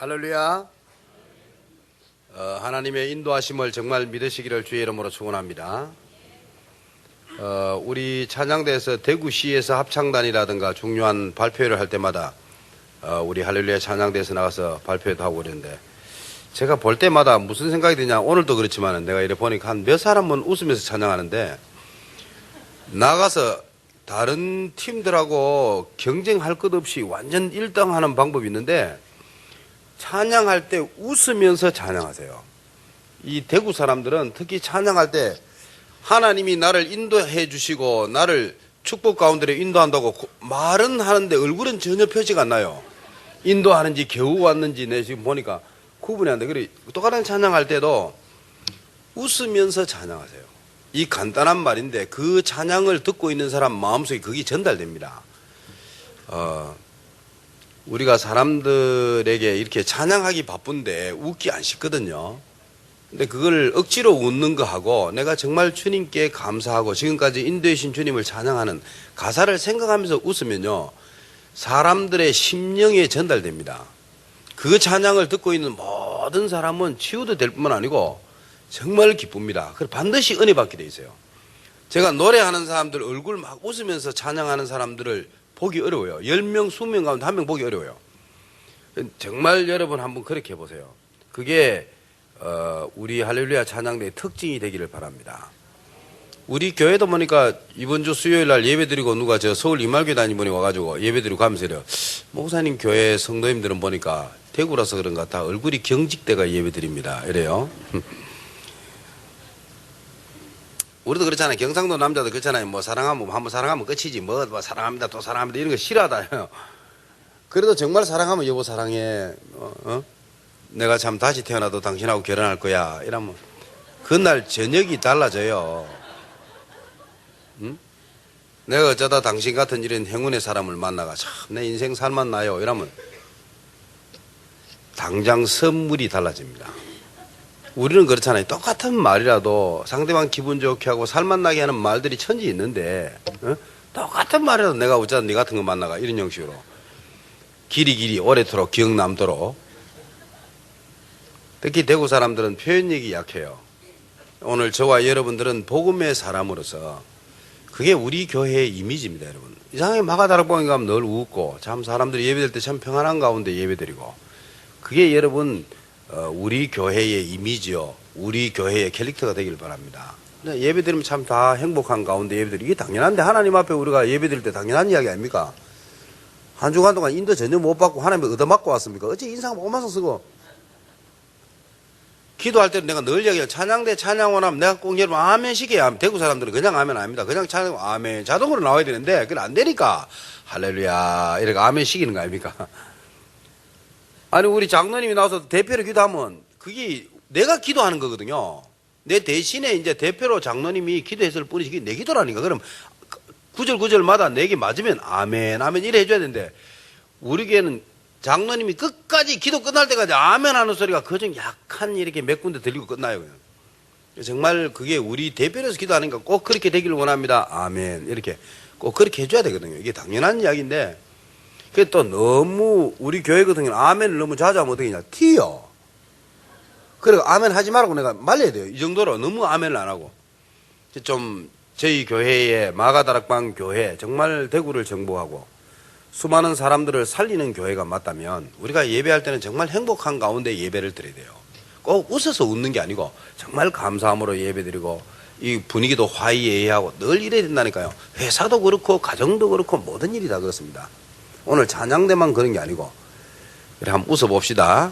할렐루야. 하나님의 인도하심을 정말 믿으시기를 주의 이름으로 축원합니다. 우리 찬양대에서 대구시에서 합창단이라든가 중요한 발표회를 할 때마다 우리 할렐루야 찬양대에서 나가서 발표회도 하고 그랬는데, 제가 볼 때마다 무슨 생각이 드냐, 오늘도 그렇지만 내가 이렇게 보니까 한 몇 사람은 웃으면서 찬양하는데, 나가서 다른 팀들하고 경쟁할 것 없이 완전 1등 하는 방법이 있는데, 찬양할 때 웃으면서 찬양하세요. 이 대구 사람들은 특히 찬양할 때 하나님이 나를 인도해 주시고 나를 축복 가운데로 인도한다고 말은 하는데 얼굴은 전혀 표시가 안 나요. 인도하는지 겨우 왔는지 내 지금 보니까 구분이 안 돼. 그래 똑같은 찬양할 때도 웃으면서 찬양하세요. 이 간단한 말인데 그 찬양을 듣고 있는 사람 마음속에 그게 전달됩니다. 우리가 사람들에게 이렇게 찬양하기 바쁜데 웃기 안 쉽거든요. 근데 그걸 억지로 웃는 거하고 내가 정말 주님께 감사하고 지금까지 인도해 주신 주님을 찬양하는 가사를 생각하면서 웃으면요, 사람들의 심령에 전달됩니다. 그 찬양을 듣고 있는 모든 사람은 치유도 될 뿐만 아니고 정말 기쁩니다. 그래서 반드시 은혜 받게 돼 있어요. 제가 노래하는 사람들 얼굴 막 웃으면서 찬양하는 사람들을 보기 어려워요. 10명, 20명 가운데 1명 보기 어려워요. 정말 여러분 한번 그렇게 해보세요. 그게 우리 할렐루야 찬양대의 특징이 되기를 바랍니다. 우리 교회도 보니까 이번 주 수요일 날 예배 드리고 누가 저 서울 이말교 다니는 분이 와가지고 예배 드리고 가면서 이래요. 목사님 교회 성도님들은 보니까 대구라서 그런가 다 얼굴이 경직돼가 예배 드립니다. 이래요. 우리도 그렇잖아요. 경상도 남자도 그렇잖아요. 뭐 사랑하면 한번 사랑하면 끝이지. 뭐 사랑합니다 또 사랑합니다 이런 거 싫어하다요. 그래도 정말 사랑하면 여보 사랑해. 내가 참 다시 태어나도 당신하고 결혼할 거야. 이러면 그날 저녁이 달라져요. 응? 내가 어쩌다 당신 같은 이런 행운의 사람을 만나가 참 내 인생 살맛나요. 이러면 당장 선물이 달라집니다. 우리는 그렇잖아요. 똑같은 말이라도 상대방 기분 좋게 하고 살맛나게 하는 말들이 천지 있는데, 똑같은 말이라도 내가 어쩌다 네 같은 거 만나가 이런 형식으로 길이 오래도록 기억 남도록. 특히 대구 사람들은 표현력이 약해요. 오늘 저와 여러분들은 복음의 사람으로서 그게 우리 교회의 이미지입니다. 여러분 이상하게 마가다락방에 가면 늘 웃고 참 사람들이 예배드릴 때 참 평안한 가운데 예배드리고, 그게 여러분 우리 교회의 이미지요, 우리 교회의 캐릭터가 되길 바랍니다. 예배드리면 참 다 행복한 가운데 예배드리고, 이게 당연한데 하나님 앞에 우리가 예배드릴 때 당연한 이야기 아닙니까? 한 주간 동안 인도 전혀 못 받고 하나님을 얻어맞고 왔습니까? 어째 인상 오만서 쓰고. 기도할 때는 내가 늘 이야기해요. 찬양대 찬양원 하면 내가 꼭 여러분 아멘 시켜야. 대구 사람들은 그냥 아멘 아닙니다. 그냥 찬양 아멘 자동으로 나와야 되는데 그건 안 되니까 할렐루야 이렇게 아멘 시키는 거 아닙니까? 아니 우리 장로님이 나와서 대표로 기도하면 그게 내가 기도하는 거거든요. 내 대신에 이제 대표로 장로님이 기도했을 뿐이지 그게 내 기도라니까. 그럼 구절마다 내게 맞으면 아멘 아멘 이래 해줘야 되는데, 우리 교회는 장로님이 끝까지 기도 끝날 때까지 아멘 하는 소리가 그중 약한 이렇게 몇 군데 들리고 끝나요. 그냥. 정말 그게 우리 대표로서 기도하니까 꼭 그렇게 되기를 원합니다. 아멘 이렇게 꼭 그렇게 해줘야 되거든요. 이게 당연한 이야기인데, 그게 또 너무 우리 교회 같은 경우는 아멘을 너무 자주 하면 어떻게 되냐, 튀어. 그래 아멘 하지 말라고 내가 말려야 돼요. 이 정도로 너무 아멘을 안 하고. 좀 저희 교회의 마가다락방 교회 정말 대구를 정복하고 수많은 사람들을 살리는 교회가 맞다면 우리가 예배할 때는 정말 행복한 가운데 예배를 드려야 돼요. 꼭 웃어서 웃는 게 아니고 정말 감사함으로 예배드리고 이 분위기도 화이애애하고 늘 이래야 된다니까요. 회사도 그렇고 가정도 그렇고 모든 일이 다 그렇습니다. 오늘 찬양대만 그런 게 아니고 그래 한번 웃어봅시다.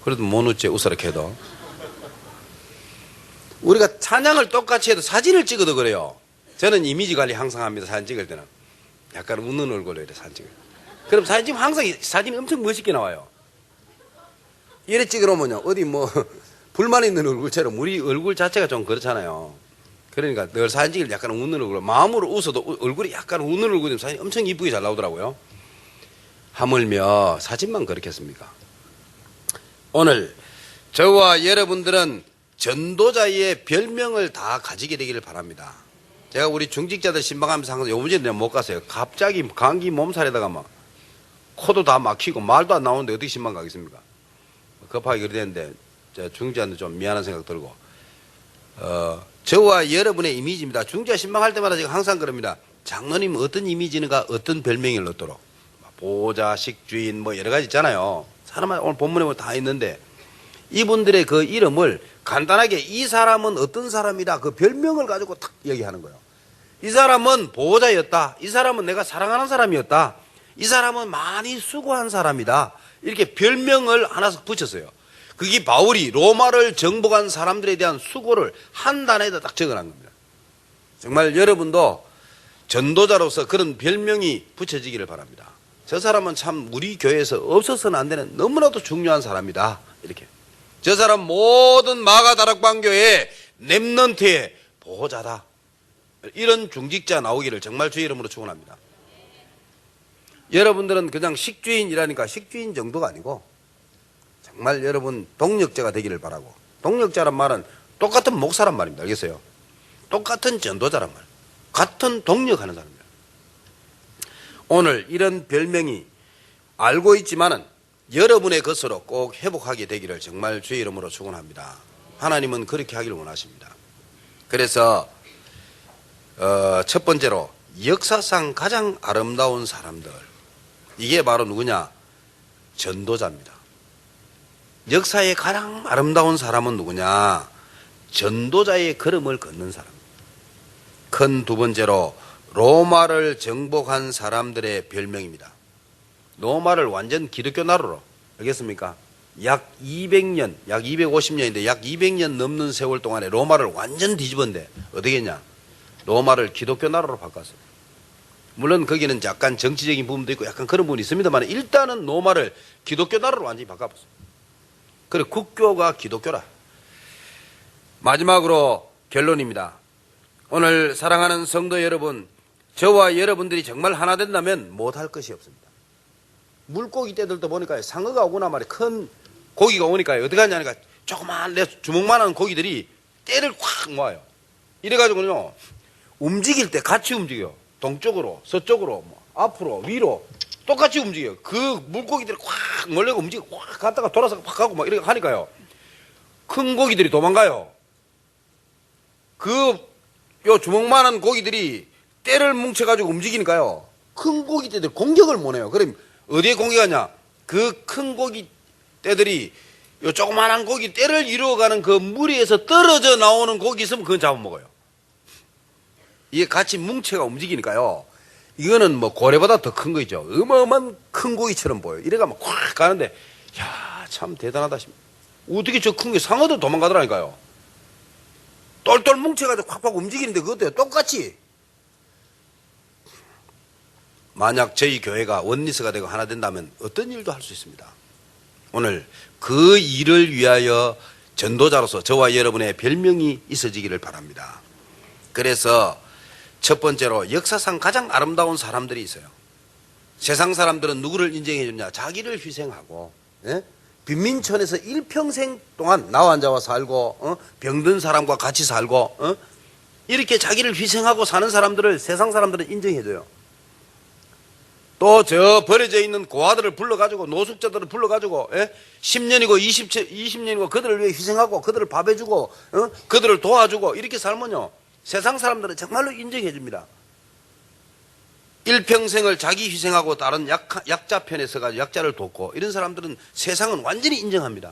그래도 못 웃지 웃어렇게 해도. 우리가 찬양을 똑같이 해도 사진을 찍어도 그래요. 저는 이미지 관리 항상 합니다. 사진 찍을 때는 약간 웃는 얼굴로 이래 사진 찍어요. 그럼 사진 찍으면 항상 사진이 엄청 멋있게 나와요. 이래 찍으려면요 어디 뭐 불만 있는 얼굴처럼 우리 얼굴 자체가 좀 그렇잖아요. 그러니까 늘 사진 찍을 때 약간 웃는 얼굴로 마음으로 웃어도 얼굴이 약간 웃는 얼굴이면 사진이 엄청 이쁘게 잘 나오더라고요. 하물며 사진만 그렇게 했습니까? 오늘 저와 여러분들은 전도자의 별명을 다 가지게 되기를 바랍니다. 제가 우리 중직자들 신방하면서 항상 요번 주에 내가 못 갔어요. 갑자기 감기 몸살에다가 막 코도 다 막히고 말도 안 나오는데 어떻게 신방 가겠습니까? 급하게 그래 됐는데 중지한테 좀 미안한 생각 들고 저와 여러분의 이미지입니다. 중지와 신방할 때마다 제가 항상 그럽니다. 장로님 어떤 이미지는가 어떤 별명을 얻도록 보호자, 식주인 뭐 여러 가지 있잖아요. 사람마다 오늘 본문에 보면 다 있는데 이분들의 그 이름을 간단하게 이 사람은 어떤 사람이다 그 별명을 가지고 탁 얘기하는 거예요. 이 사람은 보호자였다. 이 사람은 내가 사랑하는 사람이었다. 이 사람은 많이 수고한 사람이다. 이렇게 별명을 하나씩 붙였어요. 그게 바울이 로마를 정복한 사람들에 대한 수고를 한 단에다 딱 적어놓은 겁니다. 정말 여러분도 전도자로서 그런 별명이 붙여지기를 바랍니다. 저 사람은 참 우리 교회에서 없어서는 안 되는 너무나도 중요한 사람이다. 이렇게. 저 사람 모든 마가다락방교회 렘넌트의 보호자다. 이런 중직자 나오기를 정말 주의 이름으로 축원합니다. 여러분들은 그냥 식주인이라니까 식주인 정도가 아니고 정말 여러분 동력자가 되기를 바라고 동력자란 말은 똑같은 목사란 말입니다. 알겠어요? 똑같은 전도자란 말. 같은 동력하는 사람입니다. 오늘 이런 별명이 알고 있지만은 여러분의 것으로 꼭 회복하게 되기를 정말 주의 이름으로 축원합니다. 하나님은 그렇게 하기를 원하십니다. 그래서 첫 번째로 역사상 가장 아름다운 사람들 이게 바로 누구냐? 전도자입니다. 역사의 가장 아름다운 사람은 누구냐? 전도자의 걸음을 걷는 사람. 큰 두 번째로 로마를 정복한 사람들의 별명입니다. 로마를 완전 기독교 나라로 알겠습니까? 약 200년, 약 250년인데 약 200년 넘는 세월 동안에 로마를 완전 뒤집었는데 어떻게 했냐? 로마를 기독교 나라로 바꿨어요. 물론 거기는 약간 정치적인 부분도 있고 약간 그런 부분이 있습니다만 일단은 로마를 기독교 나라로 완전히 바꿔봤어요. 그리고 국교가 기독교라. 마지막으로 결론입니다. 오늘 사랑하는 성도 여러분, 저와 여러분들이 정말 하나 된다면 못할 것이 없습니다. 물고기 떼들도 보니까 상어가 오거나 말이야 큰 고기가 오니까 어떻게 하냐니까 조그만 내 주먹만한 고기들이 떼를 확 모아요. 이래가지고는요 움직일 때 같이 움직여요. 동쪽으로 서쪽으로 뭐 앞으로 위로 똑같이 움직여요. 그 물고기들이 확 몰려가 움직이고 확 갔다가 돌아서 확 가고 막 이렇게 하니까요 큰 고기들이 도망가요. 요 주먹만한 고기들이 떼를 뭉쳐가지고 움직이니까요 큰 고기 떼들 공격을 못 해요. 그럼 어디에 공격하냐? 그 큰 고기 떼들이 요 조그만한 고기 떼를 이루어가는 그 무리에서 떨어져 나오는 고기 있으면 그건 잡아먹어요. 이게 같이 뭉쳐가 움직이니까요 이거는 뭐 고래보다 더 큰 거죠. 어마어마한 큰 고기처럼 보여요. 이래가면 콱 가는데 야, 참 대단하다 싶습니다. 어떻게 저 큰 게 상어도 도망가더라니까요. 똘똘 뭉쳐가지고 콱콱 움직이는데 그것도 똑같이. 만약 저희 교회가 원리스가 되고 하나 된다면 어떤 일도 할 수 있습니다. 오늘 그 일을 위하여 전도자로서 저와 여러분의 별명이 있어지기를 바랍니다. 그래서 첫 번째로 역사상 가장 아름다운 사람들이 있어요. 세상 사람들은 누구를 인정해 주냐? 자기를 희생하고 빈민촌에서 일평생 동안 나와 앉아와 살고 병든 사람과 같이 살고 이렇게 자기를 희생하고 사는 사람들을 세상 사람들은 인정해 줘요. 또 저 버려져 있는 고아들을 불러가지고 노숙자들을 불러가지고 10년이고 20년이고 그들을 위해 희생하고 그들을 밥해 주고 그들을 도와주고 이렇게 살면요 세상 사람들은 정말로 인정해 줍니다. 일평생을 자기 희생하고 다른 약자 편에 서가지고 약자를 돕고 이런 사람들은 세상은 완전히 인정합니다.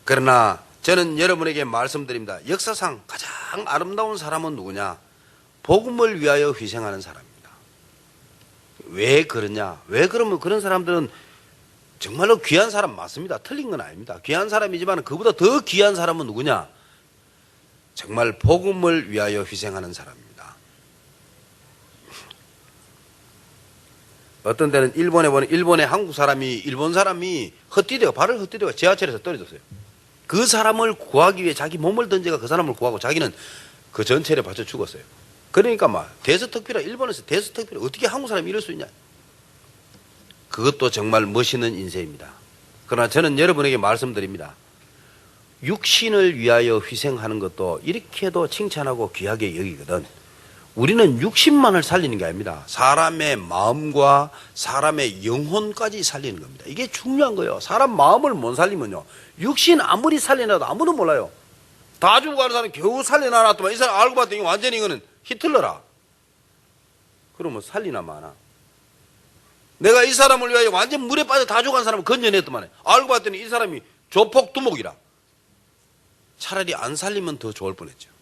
그러나 저는 여러분에게 말씀드립니다. 역사상 가장 아름다운 사람은 누구냐? 복음을 위하여 희생하는 사람입니다. 왜 그러냐? 왜 그러면 그런 사람들은 정말로 귀한 사람 맞습니다. 틀린 건 아닙니다. 귀한 사람이지만 그보다 더 귀한 사람은 누구냐? 정말 복음을 위하여 희생하는 사람입니다. 어떤 때는 일본에 보면 일본의 한국 사람이 일본 사람이 헛디뎌가 발을 헛디뎌가 지하철에서 떨어졌어요. 그 사람을 구하기 위해 자기 몸을 던져가 그 사람을 구하고 자기는 그 전철에 받쳐 죽었어요. 그러니까 막 대서특필이라 일본에서 대서특필 어떻게 한국 사람이 이럴 수 있냐? 그것도 정말 멋있는 인생입니다. 그러나 저는 여러분에게 말씀드립니다. 육신을 위하여 희생하는 것도 이렇게도 칭찬하고 귀하게 여기거든. 우리는 육신만을 살리는 게 아닙니다. 사람의 마음과 사람의 영혼까지 살리는 겁니다. 이게 중요한 거예요. 사람 마음을 못 살리면요, 육신 아무리 살려놔도 아무도 몰라요. 다 죽어가는 사람 겨우 살려놔놨더만 이 사람 알고 봤더니 완전히 이거는 히틀러라. 그러면 살리나 마나. 내가 이 사람을 위하여 완전 물에 빠져 다 죽어간 사람을 건져냈더만 알고 봤더니 이 사람이 조폭 두목이라. 차라리 안 살리면 더 좋을 뻔했죠.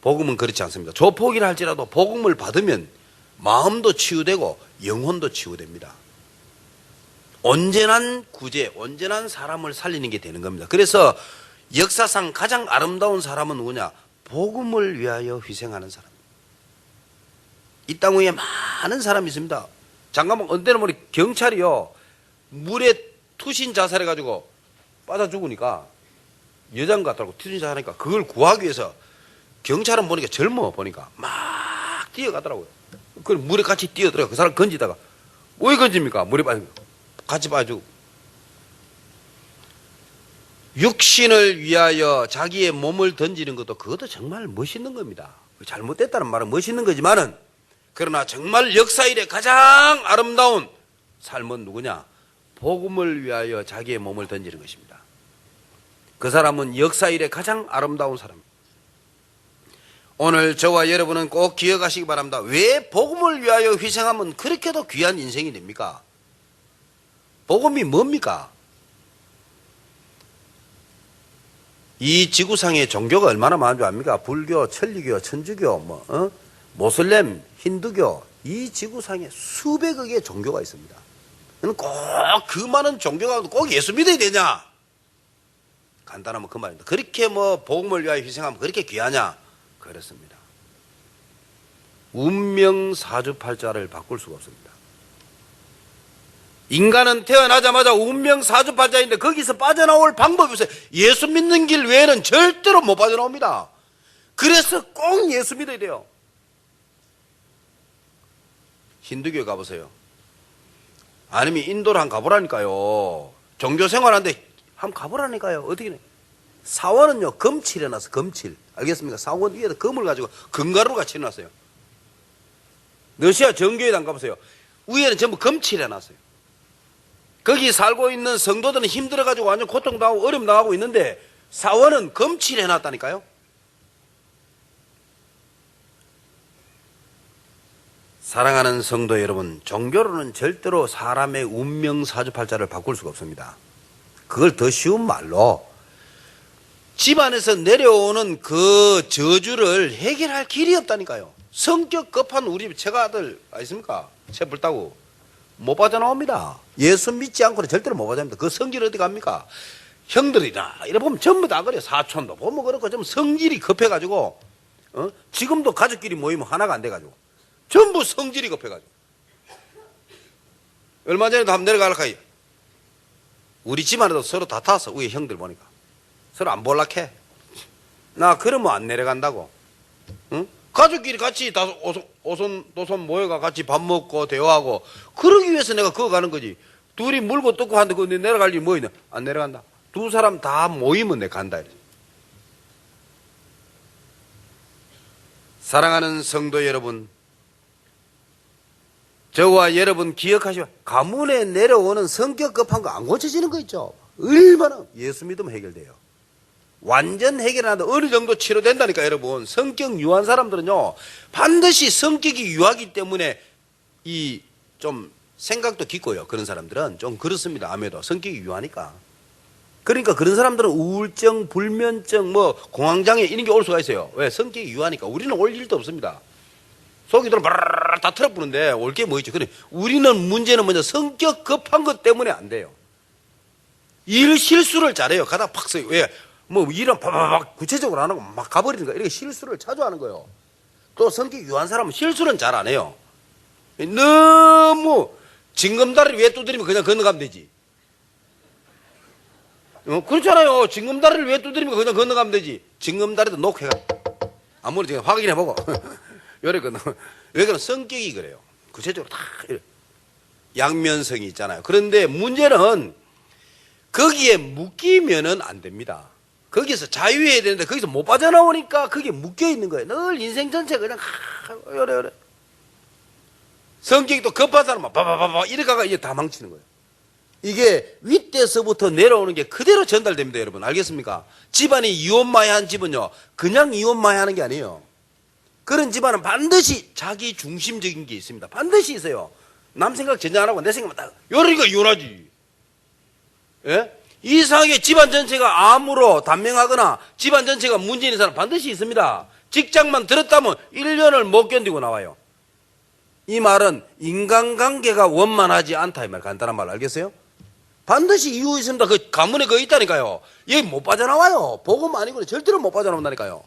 복음은 그렇지 않습니다. 조폭이라 할지라도 복음을 받으면 마음도 치유되고 영혼도 치유됩니다. 온전한 구제, 온전한 사람을 살리는 게 되는 겁니다. 그래서 역사상 가장 아름다운 사람은 누구냐? 복음을 위하여 희생하는 사람. 이 땅 위에 많은 사람이 있습니다. 잠깐만, 어느 때는 우리 경찰이요, 물에 투신 자살해가지고 빠져 죽으니까, 여장 같더라고, 투신 자살하니까 그걸 구하기 위해서 경찰은 보니까 젊어 보니까 막 뛰어가더라고요. 그 물에 같이 뛰어들어가 그 사람 건지다가, 왜 건집니까? 물에 빠져 같이 빠져. 육신을 위하여 자기의 몸을 던지는 것도 그것도 정말 멋있는 겁니다. 잘못됐다는 말은 멋있는 거지만은, 그러나 정말 역사 이래 가장 아름다운 삶은 누구냐? 복음을 위하여 자기의 몸을 던지는 것입니다. 그 사람은 역사 이래 가장 아름다운 사람입니다. 오늘 저와 여러분은 꼭 기억하시기 바랍니다. 왜 복음을 위하여 희생하면 그렇게도 귀한 인생이 됩니까? 복음이 뭡니까? 이 지구상에 종교가 얼마나 많은 줄 압니까? 불교, 천리교, 천주교, 모슬렘, 힌두교, 이 지구상에 수백여 개의 종교가 있습니다. 꼭 그 많은 종교가 꼭 예수 믿어야 되냐? 간단하면 그 말입니다. 그렇게 복음을 위하여 희생하면 그렇게 귀하냐? 그렇습니다. 운명 사주팔자를 바꿀 수가 없습니다. 인간은 태어나자마자 운명 사주팔자인데 거기서 빠져나올 방법이 없어요. 예수 믿는 길 외에는 절대로 못 빠져나옵니다. 그래서 꼭 예수 믿어야 돼요. 힌두교에 가보세요. 아니면 인도를 한번 가보라니까요. 종교생활하는데 한번 가보라니까요. 어떻게 사원은요, 금칠 해놨어. 금칠. 알겠습니까? 사원 위에다 금을 가지고 금가루를 같이 해놨어요. 러시아 정교회도 한번 가보세요. 위에는 전부 금칠 해놨어요. 거기 살고 있는 성도들은 힘들어가지고 완전 고통당하고 어려움 당하고 있는데 사원은 금칠 해놨다니까요. 사랑하는 성도 여러분, 종교로는 절대로 사람의 운명 사주팔자를 바꿀 수가 없습니다. 그걸 더 쉬운 말로 집안에서 내려오는 그 저주를 해결할 길이 없다니까요. 성격 급한 우리 제가 아들 아십니까? 채불따구 못 빠져나옵니다. 예수 믿지 않고는 절대로 못 빠져나옵니다. 그 성질 어디 갑니까? 형들이나 이래 보면 전부 다 그래요. 사촌도 보면 그렇고 좀 성질이 급해가지고 지금도 가족끼리 모이면 하나가 안 돼가지고 전부 성질이 급해가지고. 얼마 전에도 한번 내려가려고 해요. 우리 집안에도 서로 다 탔어. 위에 형들 보니까 서로 안 볼락해. 나 그러면 안 내려간다고. 응? 가족끼리 같이 다 오손도손 모여가 같이 밥 먹고 대화하고 그러기 위해서 내가 그거 가는 거지. 둘이 물고 뜯고 하는데 그 내려갈 일이 뭐 있냐? 안 내려간다. 두 사람 다 모이면 내가 간다. 이래. 사랑하는 성도 여러분, 저와 여러분 기억하시오. 가문에 내려오는 성격 급한 거 안 고쳐지는 거 있죠. 얼마나 예수 믿으면 해결돼요. 완전 해결하는데 어느 정도 치료된다니까. 여러분, 성격 유한 사람들은요 반드시 성격이 유하기 때문에 이 좀 생각도 깊고요. 그런 사람들은 좀 그렇습니다. 아무래도 성격이 유하니까. 그러니까 그런 사람들은 우울증, 불면증, 공황장애 이런 게 올 수가 있어요. 왜? 성격이 유하니까. 우리는 올 일도 없습니다. 속이 들어 바라라라 다 틀어부는데 올 게 뭐 있죠. 그래, 우리는 문제는 먼저 성격 급한 것 때문에 안 돼요. 일 실수를 잘해요. 가다 팍 써요. 왜? 일은 바바박 구체적으로 안 하고 막 가버리는 거야. 이렇게 실수를 자주 하는 거예요. 또 성격이 유한 사람은 실수는 잘 안 해요. 너무 징검다리를 왜 두드리면 그냥 건너가면 되지. 그렇잖아요. 징검다리를 왜 두드리면 그냥 건너가면 되지. 징검다리도 녹해가 아무리 제가 확인해보고 왜 그런 성격이 그래요. 구체적으로 다 양면성이 있잖아요. 그런데 문제는 거기에 묶이면은 안 됩니다. 거기서 자유해야 되는데 거기서 못 빠져나오니까 그게 묶여있는 거예요. 늘 인생 전체 그냥 요래 성격이 또 급한 사람은 바바바바 이래가가 이게 다 망치는 거예요. 이게 윗대서부터 내려오는 게 그대로 전달됩니다. 여러분 알겠습니까? 집안이 이혼마야한 집은요 그냥 이혼마야하는 게 아니에요. 그런 집안은 반드시 자기 중심적인 게 있습니다. 반드시 있어요. 남 생각 전혀 안 하고 내 생각만 딱 이러니까 이혼하지. 예? 이상하게 집안 전체가 암으로 단명하거나 집안 전체가 문제 있는 사람 반드시 있습니다. 직장만 들었다면 1년을 못 견디고 나와요. 이 말은 인간관계가 원만하지 않다 이 말, 간단한 말 알겠어요? 반드시 이유 있습니다. 그 가문에 그거 있다니까요. 여기 못 빠져나와요. 복음 아니고는 절대로 못 빠져나온다니까요.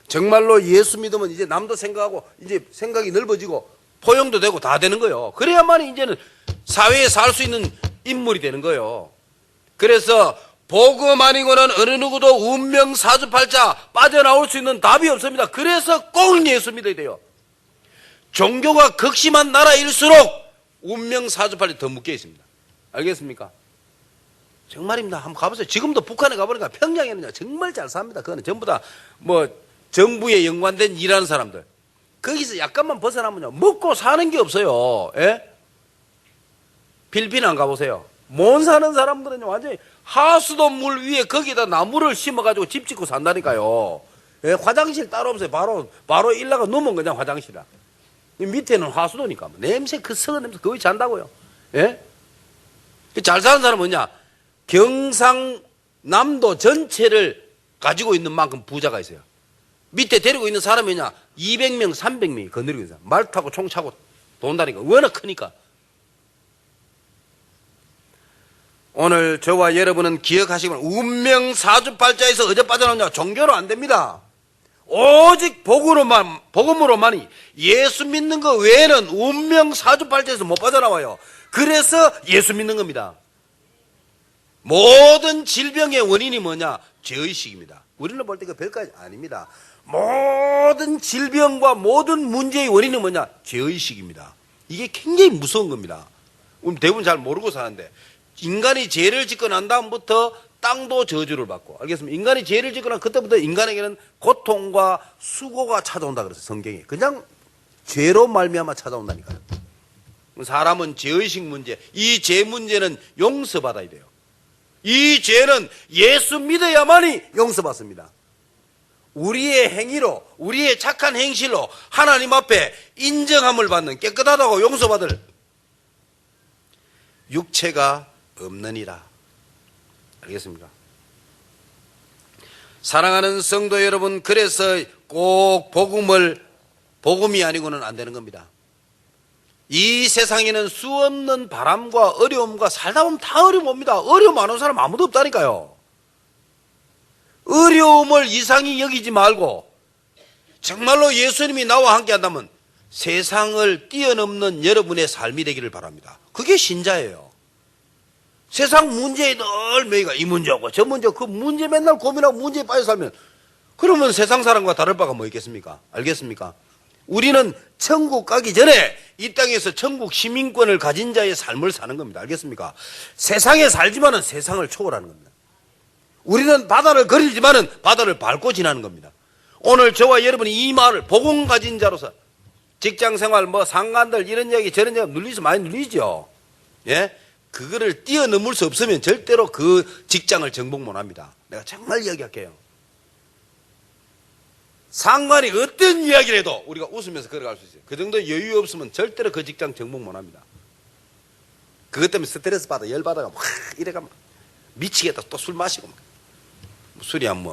정말로 예수 믿으면 이제 남도 생각하고 이제 생각이 넓어지고 포용도 되고 다 되는 거예요. 그래야만 이제는 사회에 살 수 있는 인물이 되는 거예요. 그래서 복음 아니고는 어느 누구도 운명 사주팔자 빠져나올 수 있는 답이 없습니다. 그래서 꼭 예수 믿어야 돼요. 종교가 극심한 나라일수록 운명 사주팔자 더 묶여 있습니다. 알겠습니까? 정말입니다. 한번 가보세요. 지금도 북한에 가보니까 평양에는 정말 잘 삽니다. 그거는 전부 다 뭐 정부에 연관된 일하는 사람들. 거기서 약간만 벗어나면요 먹고 사는 게 없어요. 예? 필리핀 안 가보세요. 못 사는 사람들은 완전히 하수도 물 위에 거기다 나무를 심어가지고 집 짓고 산다니까요. 예? 화장실 따로 없어요. 바로 일나가 누면 그냥 화장실이라. 밑에는 하수도니까 냄새 그 썩은 냄새 거기 잔다고요. 예? 잘 사는 사람은 뭐냐? 경상남도 전체를 가지고 있는 만큼 부자가 있어요. 밑에 데리고 있는 사람이 뭐냐? 200명, 300명이 거느리고 있어요. 말 타고 총 차고 돈다니까. 워낙 크니까. 오늘 저와 여러분은 기억하시면 운명 사주팔자에서 어디 빠져나오냐? 종교로 안 됩니다. 오직 복음으로만이 예수 믿는 것 외에는 운명 사주팔자에서 못 빠져나와요. 그래서 예수 믿는 겁니다. 모든 질병의 원인이 뭐냐? 죄의식입니다. 우리는 볼 때 그 별까지 아닙니다. 모든 질병과 모든 문제의 원인은 뭐냐? 죄의식입니다. 이게 굉장히 무서운 겁니다. 우리 대부분 잘 모르고 사는데 인간이 죄를 짓고 난 다음부터 땅도 저주를 받고 알겠습니까? 인간이 죄를 짓거나 그때부터 인간에게는 고통과 수고가 찾아온다 그랬어요. 성경에. 그냥 죄로 말미암아 찾아온다니까요. 사람은 죄의식 문제, 이 죄 문제는 용서받아야 돼요. 이 죄는 예수 믿어야만이 용서받습니다. 우리의 행위로, 우리의 착한 행실로 하나님 앞에 인정함을 받는 깨끗하다고 용서받을 육체가 없느니라. 알겠습니까? 사랑하는 성도 여러분, 그래서 꼭 복음이 아니고는 안 되는 겁니다. 이 세상에는 수없는 바람과 어려움과 살다 보면 다 어려움 옵니다. 어려움 안 온 사람 아무도 없다니까요. 어려움을 이상히 여기지 말고 정말로 예수님이 나와 함께 한다면 세상을 뛰어넘는 여러분의 삶이 되기를 바랍니다. 그게 신자예요. 세상 문제에 늘 매이가 이 문제하고 저 문제, 그 문제 맨날 고민하고 문제에 빠져 살면 그러면 세상 사람과 다를 바가 뭐 있겠습니까? 알겠습니까? 우리는 천국 가기 전에 이 땅에서 천국 시민권을 가진 자의 삶을 사는 겁니다. 알겠습니까? 세상에 살지만은 세상을 초월하는 겁니다. 우리는 바다를 거리지만은 바다를 밟고 지나는 겁니다. 오늘 저와 여러분이 이 말을 복음 가진 자로서 직장생활 뭐 상관들 이런 얘기 저런 얘기 눌리서 많이 눌리죠. 예? 그거를 뛰어넘을 수 없으면 절대로 그 직장을 정복 못 합니다. 내가 정말 이야기할게요. 상관이 어떤 이야기를 해도 우리가 웃으면서 걸어갈 수 있어요. 그 정도 여유 없으면 절대로 그 직장 정복 못 합니다. 그것 때문에 스트레스 받아, 열 받아가 막 이래가 막 미치겠다. 또 술 마시고 막. 술이 안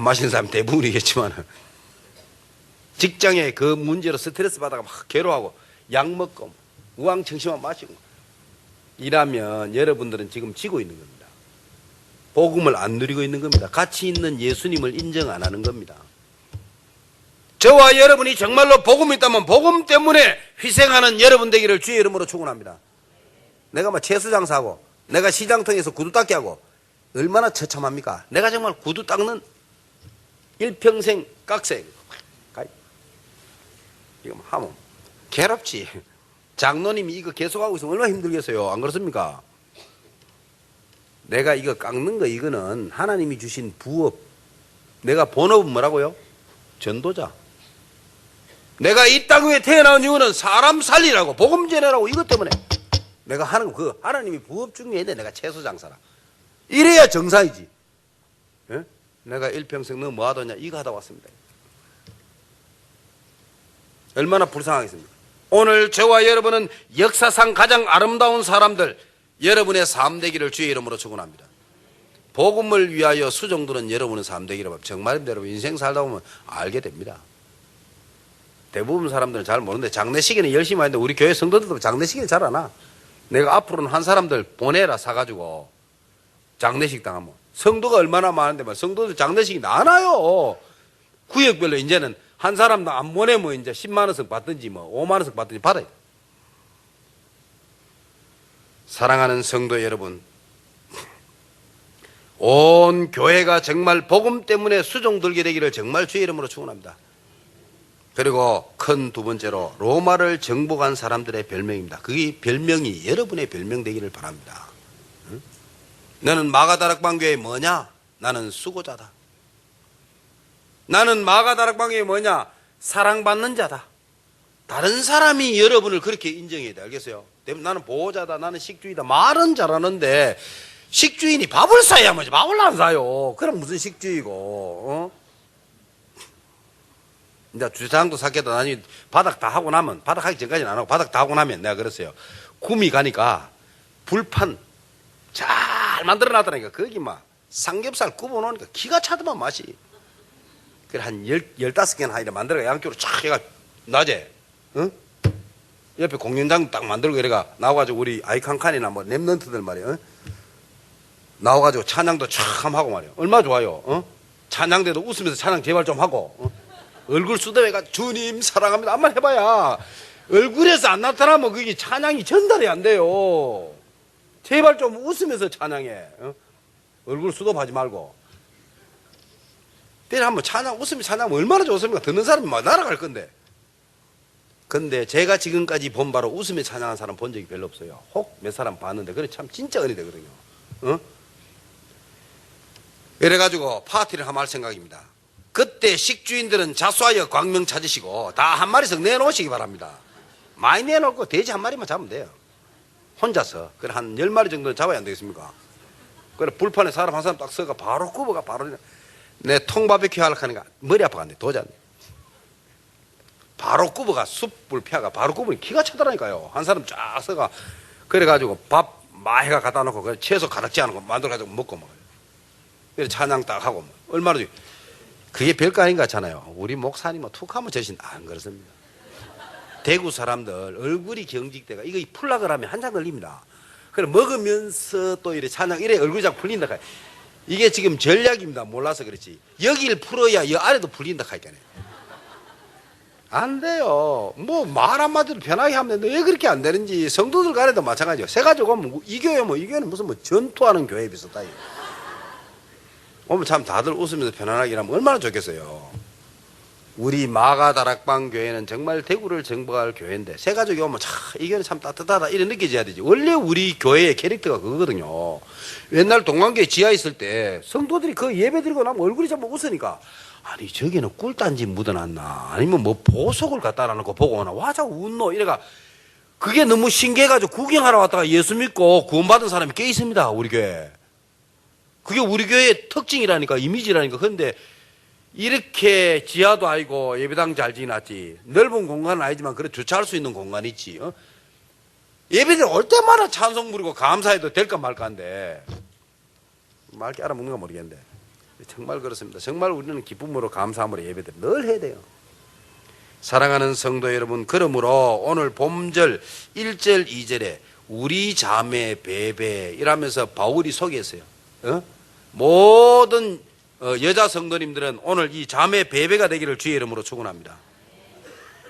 마시는 사람이 대부분이겠지만 직장에 그 문제로 스트레스 받아가 막 괴로워하고 약 먹고 우황청심환 마시고 이라면 여러분들은 지금 지고 있는 겁니다. 복음을 안 누리고 있는 겁니다. 가치 있는 예수님을 인정 안 하는 겁니다. 저와 여러분이 정말로 복음이 있다면 복음 때문에 희생하는 여러분 되기를 주의 이름으로 축원합니다. 내가 막 채소 장사하고 내가 시장통에서 구두 닦기 하고 얼마나 처참합니까? 내가 정말 구두 닦는 일평생 깍색 이거 하면 괴롭지. 장로님이 이거 계속하고 있으면 얼마나 힘들겠어요. 안 그렇습니까? 내가 이거 깎는 거 이거는 하나님이 주신 부업. 내가 본업은 뭐라고요? 전도자. 내가 이 땅 위에 태어난 이유는 사람 살리라고 복음 전하라고 이것 때문에 내가 하는 거 그 하나님이 부업 중에 있는데 내가 채소 장사라. 이래야 정상이지. 예? 내가 일평생 너 뭐 하더냐 이거 하다 왔습니다. 얼마나 불쌍하겠습니까? 오늘 저와 여러분은 역사상 가장 아름다운 사람들 여러분의 삶 되기를 주의 이름으로 축원합니다. 복음을 위하여 수종들은 여러분의 삶 되기를 정말입니다. 여러분 인생 살다 보면 알게 됩니다. 대부분 사람들은 잘 모르는데 장례식에는 열심히 하는데 우리 교회 성도들도 장례식을 잘 안 와. 내가 앞으로는 한 사람들 보내라 사가지고 장례식 당하면 성도가 얼마나 많은데 성도들 장례식이 안 와요. 구역별로 이제는 한 사람도 안 보내면 이제 10만 원씩 받든지 뭐 5만 원씩 받든지 받아야 돼. 사랑하는 성도 여러분, 온 교회가 정말 복음 때문에 수종들게 되기를 정말 주의 이름으로 축원합니다. 그리고 큰 두 번째로 로마를 정복한 사람들의 별명입니다. 그게 별명이 여러분의 별명 되기를 바랍니다. 응? 너는 마가다락방교회 뭐냐? 나는 수고자다. 나는 마가다락방교회 뭐냐? 사랑받는 자다. 다른 사람이 여러분을 그렇게 인정해야 돼. 알겠어요? 나는 보호자다. 나는 식주이다. 말은 잘하는데 식주인이 밥을 사야 뭐지. 밥을 안 사요. 그럼 무슨 식주이고. 어? 이제 주차장도 샀겠다. 나중에 바닥 다 하고 나면, 바닥 하기 전까지는 안 하고, 바닥 다 하고 나면 내가 그랬어요. 구미 가니까 불판 잘 만들어 놨다니까. 거기 막 삼겹살 굽어 놓으니까 기가 차더만 맛이. 그래, 한 15개나 하이래 만들어 양쪽으로 쫙 해가, 낮에, 응? 옆에 공연장 딱 만들고 이래가 나와가지고 우리 아이칸칸이나 뭐 랩런트들 말이야. 응? 나와가지고 찬양도 참 하고 말이야. 얼마나 좋아요. 어? 찬양대도 웃으면서 찬양 제발 좀 하고. 어? 얼굴 수도회가 주님 사랑합니다. 한번 해봐야 얼굴에서 안 나타나면 그게 찬양이 전달이 안 돼요. 제발 좀 웃으면서 찬양해. 어? 얼굴 수도하지 말고. 때려 한번 찬양 웃으면서 찬양하면 얼마나 좋습니까? 듣는 사람이 막 날아갈 건데. 근데 제가 지금까지 본 바로 웃으며 찬양한 사람 본 적이 별로 없어요. 혹 몇 사람 봤는데 그래 참 진짜 은혜 되거든요. 어? 이래가지고 파티를 한번 할 생각입니다. 그때 식주인들은 자수하여 광명 찾으시고 다 한 마리씩 내놓으시기 바랍니다. 많이 내놓고 돼지 한 마리만 잡으면 돼요. 혼자서. 그래 한 10마리 정도는 잡아야 안 되겠습니까? 그래 불판에 사람 한 사람 딱 서가 바로 굽어가 바로 내 통바베큐 하려고 하니까 머리 아파간대. 도저히 안 돼. 바로 굽어가 숯불 펴가 바로 굽으니 기가 차더라니까요. 한 사람 쫙 서가 그래가지고 밥 마해가 갖다 놓고 그래 채소 가득지 않은 거 만들어가지고 먹고 먹어요. 그래 찬양 딱 하고 뭐. 얼마나 그게 별거 아닌 것 같잖아요. 우리 목사님은 툭 하면 저신 안 그렇습니다. 대구 사람들 얼굴이 경직돼가 이거 풀락을 하면 한참 걸립니다. 그래 먹으면서 또 이래 찬양 이래 얼굴이 잘 풀린다. 이게 지금 전략입니다. 몰라서 그렇지. 여기를 풀어야 이 아래도 풀린다 하니까요. 안 돼요. 뭐 말 한마디로 편하게 하면 되는데 왜 그렇게 안 되는지 성도들 간에도 마찬가지예요. 세 가지고 오면 이 교회 뭐 이 교회는 무슨 뭐 전투하는 교회에 비슷하다. 오면 참 다들 웃으면서 편안하게 일하면 얼마나 좋겠어요. 우리 마가다락방 교회는 정말 대구를 정복할 교회인데 세 가족이 오면 참 이 교회는 참 따뜻하다 이래 느껴져야 되지. 원래 우리 교회의 캐릭터가 그거거든요. 옛날 동안교회 지하에 있을 때 성도들이 그 예배 드리고 나면 얼굴이 좀 웃으니까 아니 저기는 꿀단지 묻어놨나 아니면 뭐 보석을 갖다 놔놓고 보고 오나 와 자꾸 웃노 이래가 그게 너무 신기해가지고 구경하러 왔다가 예수 믿고 구원받은 사람이 꽤 있습니다. 우리 교회. 그게 우리 교회의 특징이라니까 이미지라니까. 그런데 이렇게 지하도 아니고 예배당 잘 지났지. 넓은 공간은 아니지만 그래 주차할 수 있는 공간이 있지. 어? 예배들 올 때마다 찬송 부리고 감사해도 될까 말까인데 말게 알아먹는가 모르겠는데 정말 그렇습니다. 정말 우리는 기쁨으로 감사함으로 예배들 늘 해야 돼요. 사랑하는 성도 여러분, 그러므로 오늘 봄절 1절 2절에 우리 자매 베베 이라면서 바울이 소개했어요. 어? 모든 여자 성도님들은 오늘 이 자매 베베가 되기를 주의 이름으로 축원합니다.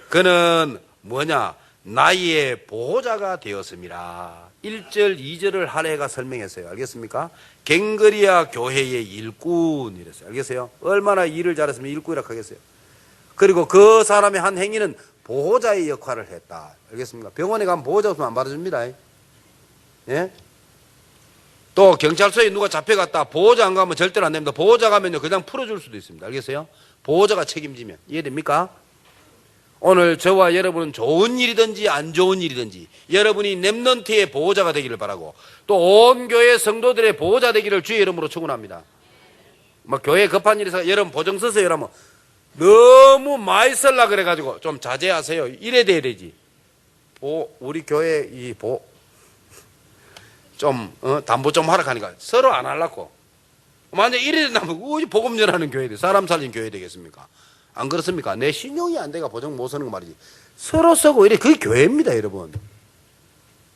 그는 뭐냐? 나의 보호자가 되었음이라. 1절 2절을 할애가 설명했어요. 알겠습니까? 갱거리아 교회의 일꾼 이랬어요. 알겠어요? 얼마나 일을 잘했으면 일꾼이라고 하겠어요. 그리고 그 사람의 한 행위는 보호자의 역할을 했다. 알겠습니까? 병원에 가면 보호자 없으면 안 받아줍니다. 예? 또 경찰서에 누가 잡혀갔다 보호자 안 가면 절대로 안 됩니다. 보호자 가면요 그냥 풀어줄 수도 있습니다. 알겠어요? 보호자가 책임지면. 이해됩니까? 오늘 저와 여러분은 좋은 일이든지 안 좋은 일이든지 여러분이 렘넌트의 보호자가 되기를 바라고 또 온 교회 성도들의 보호자 되기를 주의 이름으로 축원합니다. 막 교회 급한 일이 있어서 여러분 보증 서세요 이러면 너무 많이 쓸라 그래가지고 좀 자제하세요. 이래 돼야 되지. 우리 교회 담보 좀 하라 하니까 서로 안 하려고. 만약 이래 된다면 복음 전하는 교회 돼. 사람 살린 교회 되겠습니까? 안 그렇습니까? 내 신용이 안 돼가 보증 못 서는 거 말이지. 서로 쓰고 이래 그게 교회입니다, 여러분.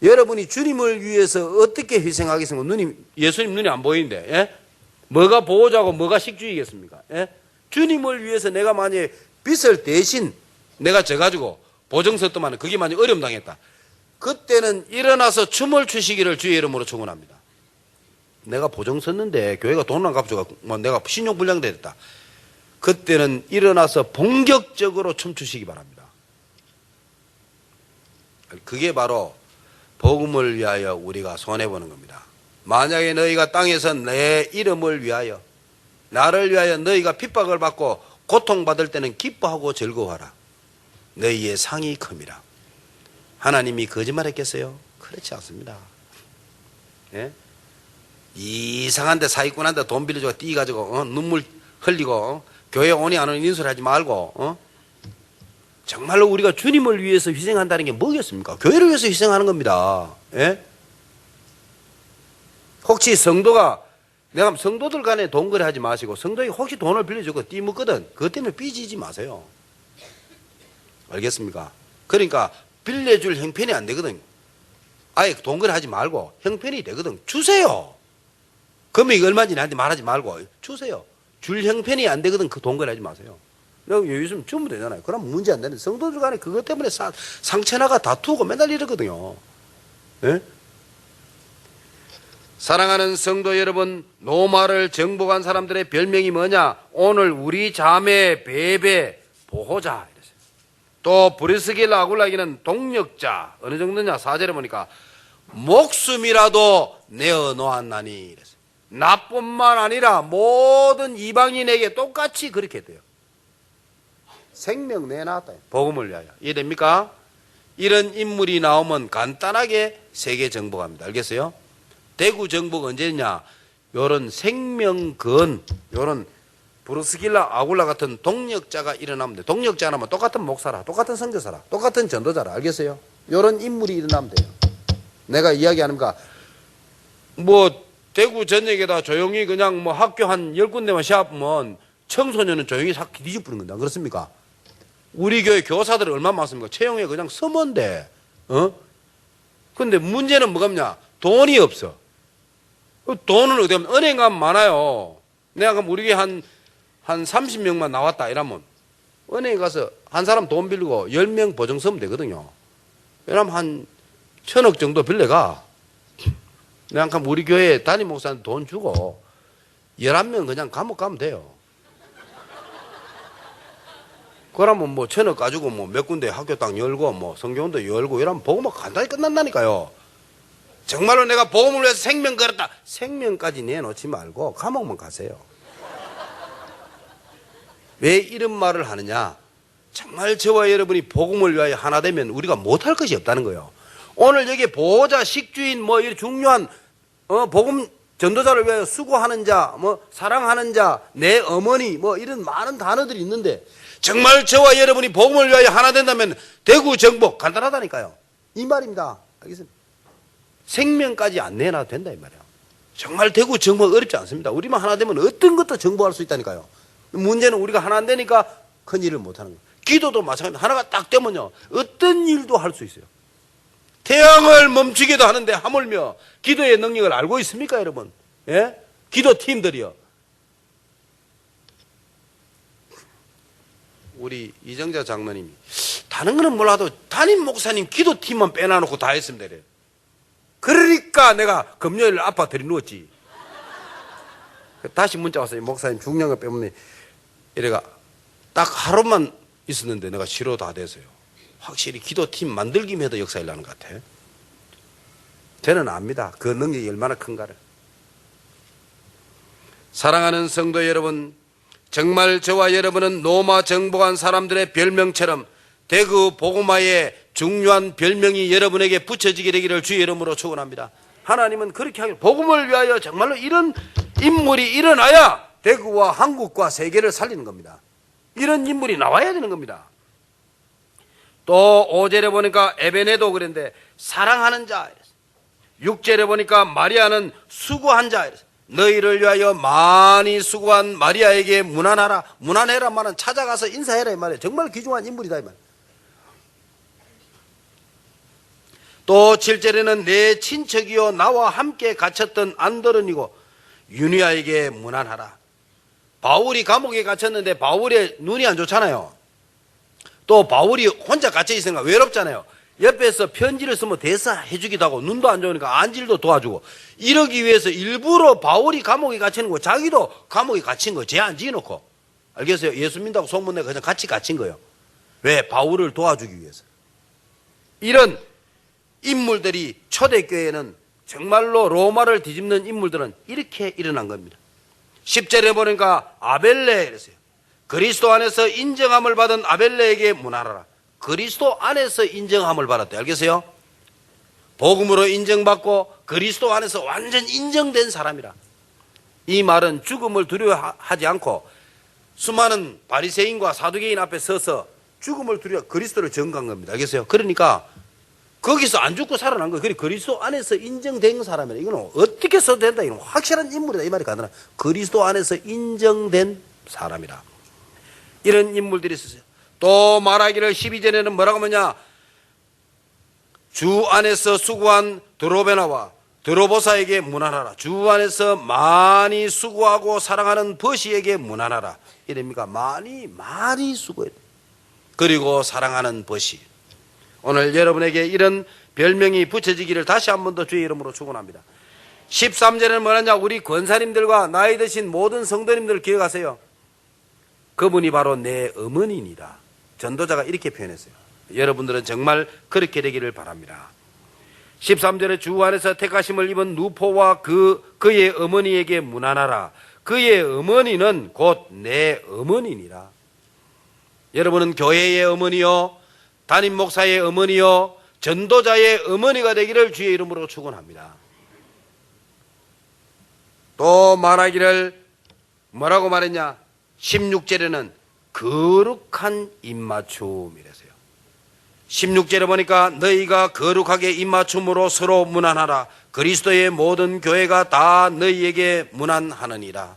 여러분이 주님을 위해서 어떻게 희생하겠습니까? 예수님 눈이 안 보이는데, 예? 뭐가 보호자고 뭐가 식주이겠습니까? 예? 주님을 위해서 내가 만약에 빚을 대신 내가 져가지고 보증 썼더만 그게 만약 어려움 당했다. 그때는 일어나서 춤을 추시기를 주의 이름으로 축원합니다. 내가 보증 썼는데 교회가 돈을 안 갚아주고 내가 신용불량자 됐다. 그때는 일어나서 본격적으로 춤추시기 바랍니다. 그게 바로 복음을 위하여 우리가 손해보는 겁니다. 만약에 너희가 땅에서 내 이름을 위하여 나를 위하여 너희가 핍박을 받고 고통받을 때는 기뻐하고 즐거워하라. 너희의 상이 큽니다. 하나님이 거짓말했겠어요? 그렇지 않습니다. 예? 이상한데 사기꾼한테 돈 빌려주고 뛰어가지고 눈물 흘리고 교회 오니 안 오니 인수를 하지 말고 정말로 우리가 주님을 위해서 희생한다는 게 뭐겠습니까? 교회를 위해서 희생하는 겁니다. 예? 혹시 내가 성도들 간에 돈 거래하지 마시고 성도에게 혹시 돈을 빌려주고 띠묻거든 그것 때문에 삐지지 마세요. 알겠습니까? 그러니까 빌려줄 형편이 안 되거든. 아예 돈 거래하지 말고 형편이 되거든. 주세요. 금액이 얼마인지 나한테 말하지 말고 주세요. 줄 형편이 안 되거든. 그 돈 거래하지 마세요. 내가 여기 있으면 주면 되잖아요. 그럼 문제 안 되는데 성도들 간에 그것 때문에 상처나가 다투고 맨날 이러거든요. 네? 사랑하는 성도 여러분, 로마를 정복한 사람들의 별명이 뭐냐? 오늘 우리 자매 베베 보호자 이랬어요. 또 브리스길라 아굴라기는 동력자. 어느 정도냐? 4절에 보니까 목숨이라도 내어 놓았나니 이랬어요. 나뿐만 아니라 모든 이방인에게 똑같이 그렇게 돼요. 생명 내놨다. 복음을 위하여. 이해됩니까? 이런 인물이 나오면 간단하게 세계 정복합니다. 알겠어요? 대구 정복 언제냐? 요런 생명건, 요런 브루스길라 아굴라 같은 동력자가 일어나면 돼. 동력자 하나면 똑같은 목사라, 똑같은 선교사라, 똑같은 전도자라. 알겠어요? 요런 인물이 일어나면 돼요. 내가 이야기하는가? 대구 전역에다 조용히 그냥 학교 한 10군데만 시합하면 청소년은 조용히 싹 뒤집어버리는 건데, 안 그렇습니까? 우리 교회 교사들이 얼마나 많습니까? 채용에 그냥 서먼데, 근데 문제는 뭐겠냐? 돈이 없어. 돈은 어디 가면 은행 가면 많아요. 내가 그럼 우리 교회 한 30명만 나왔다 이러면 은행에 가서 한 사람 돈 빌리고 10명 보증 서면 되거든요. 그러면 한 1,000억 정도 빌려가. 내가 그럼 우리 교회 담임 목사한테 돈 주고 11명 그냥 감옥 가면 돼요. 그러면 1,000억 가지고 몇 군데 학교 딱 열고 성경도 열고 이러면 복음은 간단히 끝난다니까요. 정말로 내가 복음을 위해서 생명 걸었다. 생명까지 내놓지 말고 감옥만 가세요. 왜 이런 말을 하느냐? 정말 저와 여러분이 복음을 위하여 하나 되면 우리가 못할 것이 없다는 거예요. 오늘 여기 보호자, 식주인, 이런 중요한 복음 전도자를 위하여 수고하는 자, 사랑하는 자, 내 어머니, 이런 많은 단어들이 있는데 정말 저와 여러분이 복음을 위하여 하나 된다면 대구 정복 간단하다니까요. 이 말입니다. 알겠습니까? 생명까지 안 내놔도 된다 이 말이에요. 정말 대구 정복 어렵지 않습니다. 우리만 하나 되면 어떤 것도 정복할 수 있다니까요. 문제는 우리가 하나 안 되니까 큰 일을 못하는 거예요. 기도도 마찬가지입니다. 하나가 딱 되면요 어떤 일도 할 수 있어요. 태양을 멈추기도 하는데 하물며 기도의 능력을 알고 있습니까 여러분? 예? 기도팀들이요. 우리 이정자 장로님이 다른 거는 몰라도 담임 목사님 기도팀만 빼놔놓고 다 했으면 되래요. 그러니까 내가 금요일 아파트에 누웠지. 다시 문자 왔어요. 목사님 중요한 거 빼면 이래가 딱 하루만 있었는데 내가 치료 다 됐어요. 확실히 기도팀 만들기만 해도 역사 일어나는 것 같아. 저는 압니다. 그 능력이 얼마나 큰가를. 사랑하는 성도 여러분, 정말 저와 여러분은 로마 정복한 사람들의 별명처럼 대구 복음화의 중요한 별명이 여러분에게 붙여지게 되기를 주의 이름으로 축원합니다. 하나님은 그렇게 하기를, 복음을 위하여 정말로 이런 인물이 일어나야 대구와 한국과 세계를 살리는 겁니다. 이런 인물이 나와야 되는 겁니다. 또 5절에 보니까 에베네도 그랬는데 사랑하는 자, 6절에 보니까 마리아는 수고한 자, 너희를 위하여 많이 수고한 마리아에게 문안하라. 문안해라 말은 찾아가서 인사해라 이 말이에요. 정말 귀중한 인물이다 이 말이에요. 또 7절에는 내 친척이요 나와 함께 갇혔던 안드로니고 유니아에게 문안하라. 바울이 감옥에 갇혔는데 바울의 눈이 안 좋잖아요. 또 바울이 혼자 갇혀 있으니까 외롭잖아요. 옆에서 편지를 쓰면 대사해주기도 하고 눈도 안 좋으니까 안질도 도와주고 이러기 위해서 일부러 바울이 감옥에 갇히는 거 자기도 감옥에 갇힌 거 죄 안 지어놓고 알겠어요? 예수 믿다고 소문내고 그냥 같이 갇힌 거예요. 왜? 바울을 도와주기 위해서. 이런 인물들이 초대교회에는 정말로 로마를 뒤집는 인물들은 이렇게 일어난 겁니다. 10절에 보니까 아벨레 이랬어요. 그리스도 안에서 인정함을 받은 아벨레에게 문안하라. 그리스도 안에서 인정함을 받았대. 알겠어요? 복음으로 인정받고 그리스도 안에서 완전 인정된 사람이라. 이 말은 죽음을 두려워하지 않고 수많은 바리새인과 사두개인 앞에 서서 죽음을 두려워 그리스도를 증거한 겁니다. 알겠어요? 그러니까 거기서 안 죽고 살아난 거예요. 그리스도 안에서 인정된 사람이라. 이거는 어떻게 써도 된다. 이건 확실한 인물이다. 이 말이 가능한. 그리스도 안에서 인정된 사람이라. 이런 인물들이 있었어요. 또 말하기를 12절에는 뭐라고 하느냐. 주 안에서 수고한 드로베나와 드로보사에게 문안하라. 주 안에서 많이 수고하고 사랑하는 버시에게 문안하라. 이랍니까? 많이 수고해. 그리고 사랑하는 버시. 오늘 여러분에게 이런 별명이 붙여지기를 다시 한 번 더 주의 이름으로 축원합니다. 13절에는 뭐냐냐. 우리 권사님들과 나이 드신 모든 성도님들 기억하세요. 그분이 바로 내 어머니니라. 전도자가 이렇게 표현했어요. 여러분들은 정말 그렇게 되기를 바랍니다. 13절에 주 안에서 택하심을 입은 누포와 그의 어머니에게 문안하라. 그의 어머니는 곧 내 어머니니라. 여러분은 교회의 어머니요, 담임 목사의 어머니요, 전도자의 어머니가 되기를 주의 이름으로 축원합니다. 또 말하기를 뭐라고 말했냐. 16절에는 거룩한 입맞춤이랬어요. 16절에 보니까 너희가 거룩하게 입맞춤으로 서로 문안하라. 그리스도의 모든 교회가 다 너희에게 문안하느니라.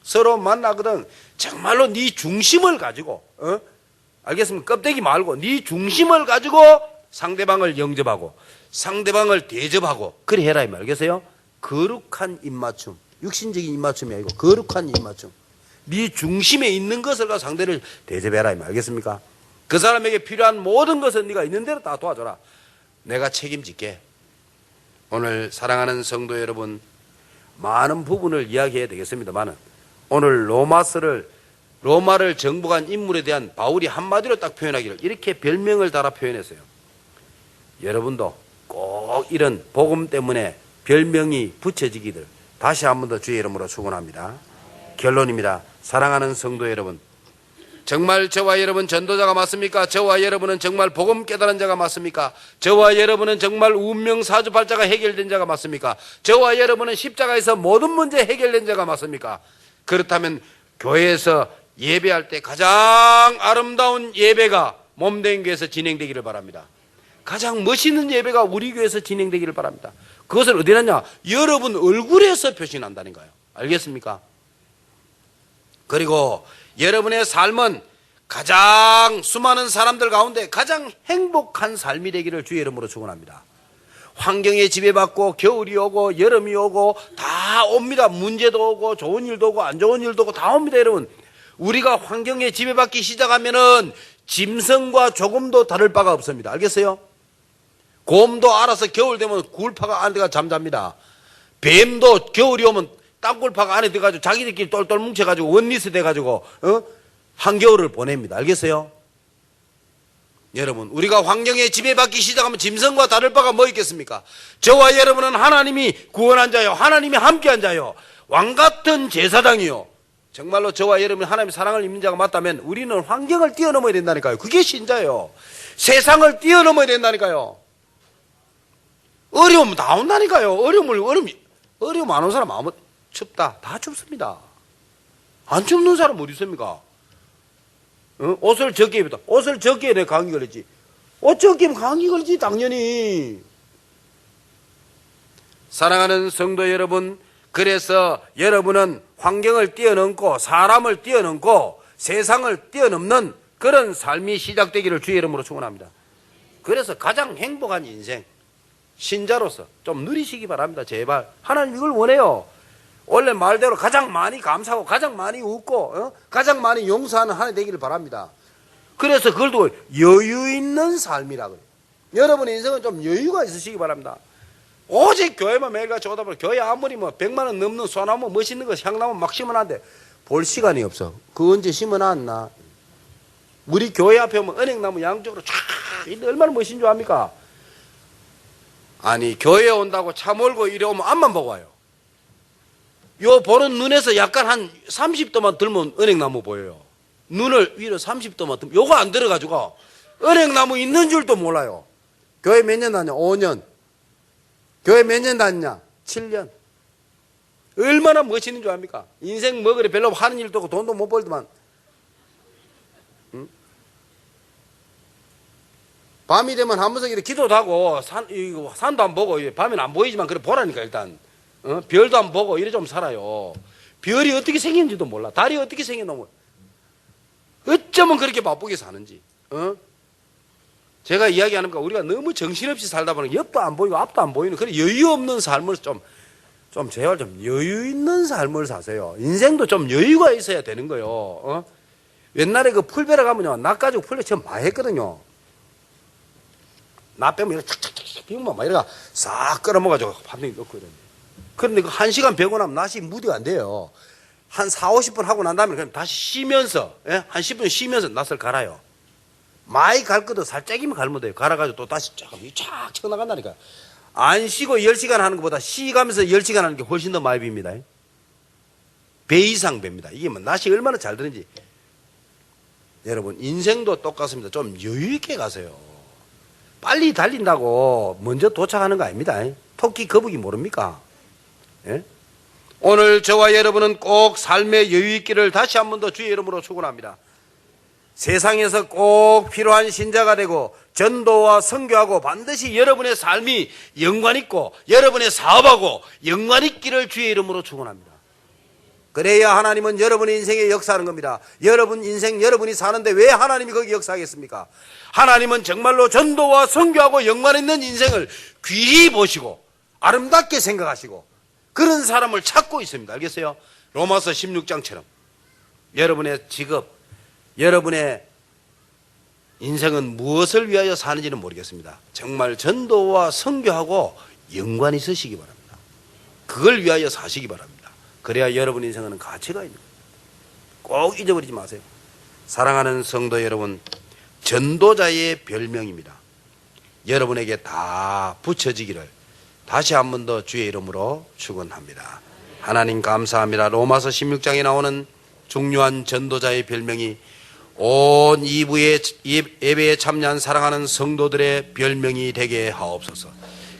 서로 만나거든 정말로 네 중심을 가지고 알겠습니까? 껍데기 말고 네 중심을 가지고 상대방을 영접하고 상대방을 대접하고 그래 해라 이 말. 알겠어요? 거룩한 입맞춤. 육신적인 입맞춤이 아니고 거룩한 입맞춤. 네 중심에 있는 것을 가지고 상대를 대접해라 이 말. 알겠습니까? 그 사람에게 필요한 모든 것은 네가 있는 대로 다 도와줘라. 내가 책임질게. 오늘 사랑하는 성도 여러분, 많은 부분을 이야기해야 되겠습니다만 오늘 로마를 정복한 인물에 대한 바울이 한마디로 딱 표현하기를 이렇게 별명을 달아 표현했어요. 여러분도 꼭 이런 복음 때문에 별명이 붙여지기를 다시 한 번 더 주의 이름으로 축원합니다. 결론입니다. 사랑하는 성도 여러분, 정말 저와 여러분 전도자가 맞습니까? 저와 여러분은 정말 복음 깨달은 자가 맞습니까? 저와 여러분은 정말 운명 사주팔자가 해결된 자가 맞습니까? 저와 여러분은 십자가에서 모든 문제 해결된 자가 맞습니까? 그렇다면 교회에서 예배할 때 가장 아름다운 예배가 몸된 교회에서 진행되기를 바랍니다. 가장 멋있는 예배가 우리 교회에서 진행되기를 바랍니다. 그것을 어디 놨냐? 여러분 얼굴에서 표시난다는 거예요. 알겠습니까? 그리고 여러분의 삶은 가장 수많은 사람들 가운데 가장 행복한 삶이 되기를 주의 이름으로 축원합니다. 환경에 지배받고 겨울이 오고 여름이 오고 다 옵니다. 문제도 오고 좋은 일도 오고 안 좋은 일도 오고 다 옵니다. 여러분, 우리가 환경에 지배받기 시작하면은 짐승과 조금도 다를 바가 없습니다. 알겠어요? 곰도 알아서 겨울 되면 굴파가 안에 들어가 잠잡니다. 뱀도 겨울이 오면 땅굴파가 안에 들어가지고 자기들끼리 똘똘 뭉쳐가지고 원리스 돼가지고 한겨울을 보냅니다. 알겠어요? 여러분, 우리가 환경에 지배받기 시작하면 짐승과 다를 바가 뭐 있겠습니까? 저와 여러분은 하나님이 구원한 자요, 하나님이 함께한 자요. 왕같은 제사장이요. 정말로 저와 여러분이 하나님의 사랑을 입는 자가 맞다면 우리는 환경을 뛰어넘어야 된다니까요. 그게 신자예요. 세상을 뛰어넘어야 된다니까요. 어려움 다 온다니까요. 어려움 안 온 사람 아무 춥다. 다 춥습니다. 안 춥는 사람 어디 있습니까? 옷을 적게 입었다. 옷을 적게 내 감기 걸렸지. 옷 적게 입으면 감기 걸리지 당연히. 사랑하는 성도 여러분, 그래서 여러분은 환경을 뛰어넘고 사람을 뛰어넘고 세상을 뛰어넘는 그런 삶이 시작되기를 주의 이름으로 축원합니다. 그래서 가장 행복한 인생, 신자로서 좀 누리시기 바랍니다. 제발. 하나님 이걸 원해요. 원래 말대로 가장 많이 감사하고 가장 많이 웃고 가장 많이 용서하는 하나님 되기를 바랍니다. 그래서 그걸 두고 여유 있는 삶이라고요. 여러분의 인생은 좀 여유가 있으시기 바랍니다. 오직 교회만 매일같이 오다 보면 교회 아무리 100만 원 넘는 소나무 멋있는 거 향나무 막 심어놨는데 볼 시간이 없어. 그 언제 심어놨나. 우리 교회 앞에 오면 은행나무 양쪽으로 쫙 얼마나 멋있는 줄 압니까? 아니 교회에 온다고 차 몰고 이래 오면 앞만 보고 와요. 요 보는 눈에서 약간 한 30도만 들면 은행나무 보여요. 눈을 위로 30도만 들면 요거 안 들어가지고 은행나무 있는 줄도 몰라요. 교회 몇 년 다녔냐? 5년. 교회 몇 년 다녔냐? 7년. 얼마나 멋있는 줄 압니까? 인생 뭐 그래 별로 하는 일도 없고 돈도 못 벌더만. 응? 밤이 되면 한 번씩 이렇게 기도도 하고 산도 안 보고 밤에는 안 보이지만 그래 보라니까 일단. 별도 안 보고 이래 좀 살아요. 별이 어떻게 생긴지도 몰라. 달이 어떻게 생겼나 몰라. 어쩌면 그렇게 바쁘게 사는지. 제가 이야기하는 거 우리가 너무 정신없이 살다 보니 옆도 안 보이고 앞도 안 보이는 그런 여유 없는 삶을 좀 제발 좀 여유 있는 삶을 사세요. 인생도 좀 여유가 있어야 되는 거예요. 옛날에 그 풀베라 가면요. 나 가지고 풀베 처음 많이 했거든요. 나 빼면 이렇게 착착착 비우면 막 이래가 싹 끌어먹어가지고 반등이 넣거든요. 그런데 그 1시간 배고 나면 낫이 무디가 안 돼요. 한 4, 50분 하고 난 다음에 그냥 다시 쉬면서, 한 10분 쉬면서 낫을 갈아요. 많이 갈 것도 살짝이면 갈면 돼요. 갈아가지고 또 다시 쫙 쳐나간다니까. 안 쉬고 10시간 하는 것보다 쉬가면서 10시간 하는 게 훨씬 더 많이 빕니다. 배 이상 뵙니다. 이게 뭐 낫이 얼마나 잘 되는지. 여러분, 인생도 똑같습니다. 좀 여유있게 가세요. 빨리 달린다고 먼저 도착하는 거 아닙니다. 토끼 거북이 모릅니까? 예? 오늘 저와 여러분은 꼭 삶의 여유 있기를 다시 한 번 더 주의 이름으로 축원합니다. 세상에서 꼭 필요한 신자가 되고 전도와 선교하고 반드시 여러분의 삶이 연관 있고 여러분의 사업하고 연관 있기를 주의 이름으로 축원합니다. 그래야 하나님은 여러분의 인생에 역사하는 겁니다. 여러분 인생 여러분이 사는데 왜 하나님이 거기 역사하겠습니까? 하나님은 정말로 전도와 선교하고 연관 있는 인생을 귀히 보시고 아름답게 생각하시고 그런 사람을 찾고 있습니다. 알겠어요? 로마서 16장처럼 여러분의 직업, 여러분의 인생은 무엇을 위하여 사는지는 모르겠습니다. 정말 전도와 선교하고 연관이 있으시기 바랍니다. 그걸 위하여 사시기 바랍니다. 그래야 여러분 인생은 가치가 있는 거예요. 꼭 잊어버리지 마세요. 사랑하는 성도 여러분, 전도자의 별명입니다. 여러분에게 다 붙여지기를 다시 한 번 더 주의 이름으로 축원합니다. 하나님 감사합니다. 로마서 16장에 나오는 중요한 전도자의 별명이 온 이부의 예배에 참여한 사랑하는 성도들의 별명이 되게 하옵소서.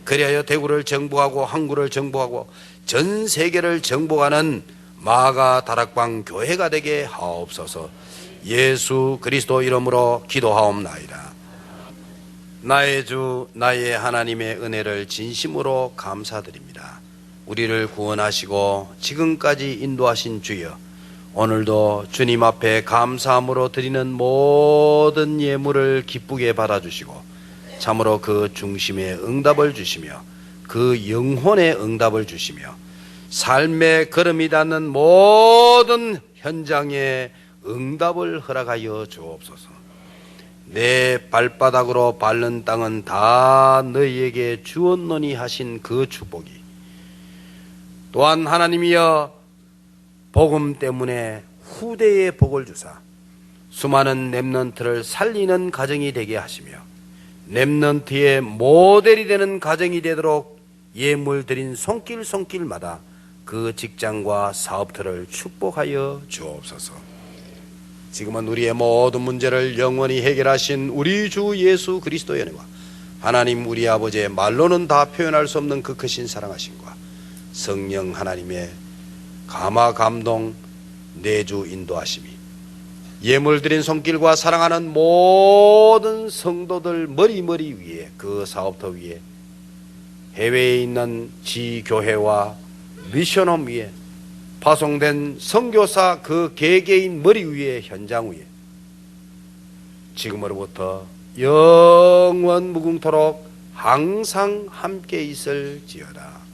그리하여 대구를 정복하고 항구를 정복하고 전 세계를 정복하는 마가 다락방 교회가 되게 하옵소서. 예수 그리스도 이름으로 기도하옵나이다. 나의 주 나의 하나님의 은혜를 진심으로 감사드립니다. 우리를 구원하시고 지금까지 인도하신 주여, 오늘도 주님 앞에 감사함으로 드리는 모든 예물을 기쁘게 받아주시고 참으로 그 중심에 응답을 주시며 그 영혼의 응답을 주시며 삶의 걸음이 닿는 모든 현장에 응답을 허락하여 주옵소서. 내 발바닥으로 밟는 땅은 다 너희에게 주었노니 하신 그 축복이 또한 하나님이여 복음 때문에 후대에 복을 주사 수많은 렘넌트를 살리는 가정이 되게 하시며 렘넌트의 모델이 되는 가정이 되도록 예물 드린 손길마다 그 직장과 사업터를 축복하여 주옵소서. 지금은 우리의 모든 문제를 영원히 해결하신 우리 주 예수 그리스도의 은혜와 하나님 우리 아버지의 말로는 다 표현할 수 없는 그 크신 사랑하심과 성령 하나님의 감화 감동 내주 인도하심이 예물 드린 손길과 사랑하는 모든 성도들 머리 위에 그 사업터 위에 해외에 있는 지교회와 미션홈 위에 파송된 선교사 그 개개인 머리 위에 현장 위에 지금으로부터 영원 무궁토록 항상 함께 있을지어다.